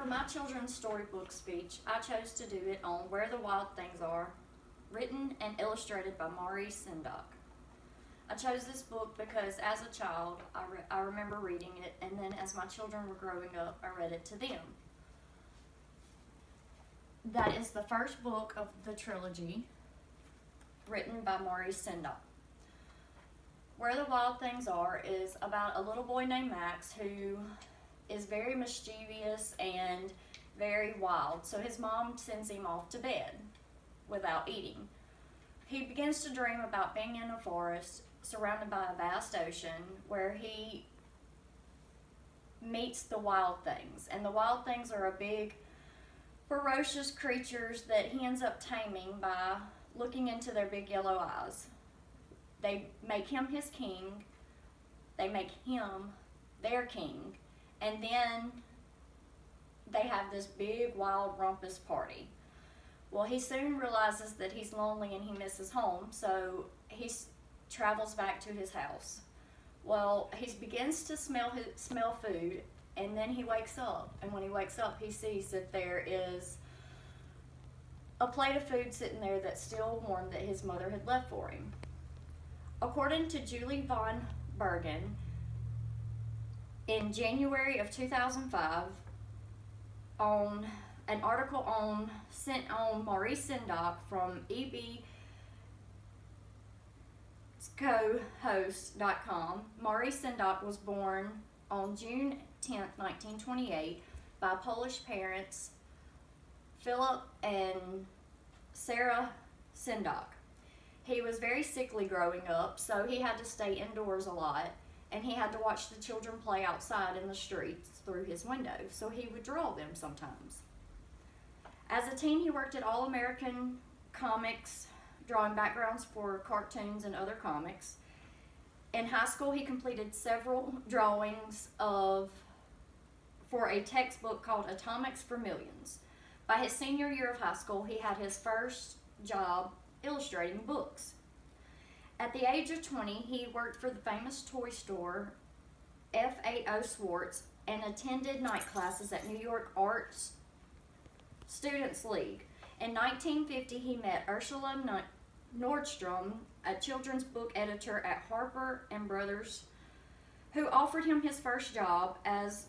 For my children's storybook speech, I chose to do it on Where the Wild Things Are, written and illustrated by Maurice Sendak. I chose this book because as a child, I remember reading it, and then as my children were growing up, I read it to them. That is the first book of the trilogy, written by Maurice Sendak. Where the Wild Things Are is about a little boy named Max who is very mischievous and very wild, so his mom sends him off to bed without eating. He begins to dream about being in a forest surrounded by a vast ocean where he meets the wild things, and the wild things are a big ferocious creatures that he ends up taming by looking into their big yellow eyes. They make him his king, they make him their king, and then they have this big wild rumpus party. Well, he soon realizes that he's lonely and he misses home, so he travels back to his house. Well, he begins to smell food, and then he wakes up, and when he wakes up he sees that there is a plate of food sitting there that's still warm that his mother had left for him. According to Julie von Bergen, in January of 2005, on an article sent on Maurice Sendak from ebcohost.com, Maurice Sendak was born on June 10, 1928, by Polish parents Philip and Sarah Sendak. He was very sickly growing up, so he had to stay indoors a lot, and he had to watch the children play outside in the streets through his window, so he would draw them sometimes. As a teen, he worked at All American Comics, drawing backgrounds for cartoons and other comics. In high school, he completed several drawings for a textbook called Atomics for Millions. By his senior year of high school, he had his first job illustrating books. At the age of 20, he worked for the famous toy store F80 Schwartz and attended night classes at New York Arts Students League. In 1950, he met Ursula Nordstrom, a children's book editor at Harper and Brothers, who offered him his first job as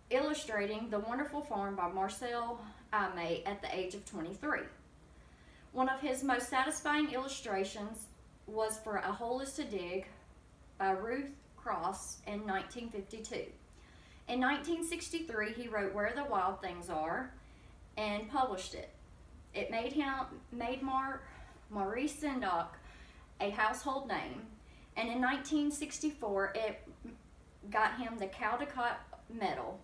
illustrating The Wonderful Farm by Marcel Aimé at the age of 23. One of his most satisfying illustrations was for A Hole is to Dig by Ruth Cross in 1952. In 1963, he wrote Where the Wild Things Are and published it. It made Maurice Sendak a household name, and in 1964 it got him the Caldecott Medal.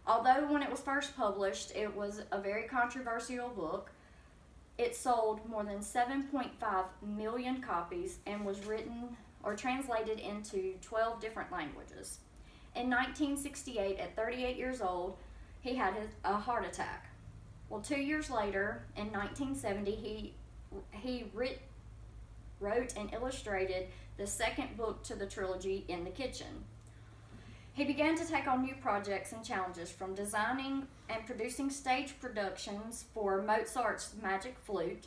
Although when it was first published it was a very controversial book, it sold more than 7.5 million copies and was written or translated into 12 different languages. In 1968, at 38 years old, he had a heart attack. Well, 2 years later, in 1970, he wrote and illustrated the second book to the trilogy, In the Kitchen. He began to take on new projects and challenges, from designing and producing stage productions for Mozart's Magic Flute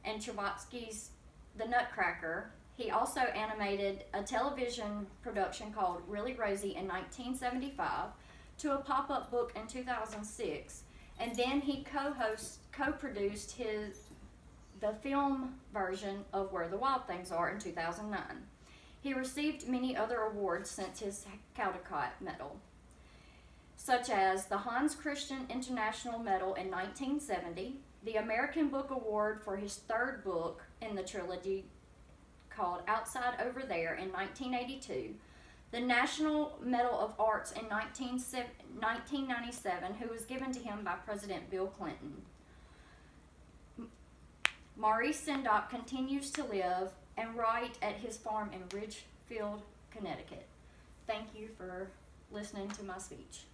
and Tchaikovsky's The Nutcracker. He also animated a television production called Really Rosie in 1975 to a pop-up book in 2006, and then he co-produced the film version of Where the Wild Things Are in 2009. He received many other awards since his Caldecott Medal, such as the Hans Christian International Medal in 1970, the American Book Award for his third book in the trilogy called Outside Over There in 1982, the National Medal of Arts in 1997, who was given to him by President Bill Clinton. Maurice Sendak continues to live and write at his farm in Ridgefield, Connecticut. Thank you for listening to my speech.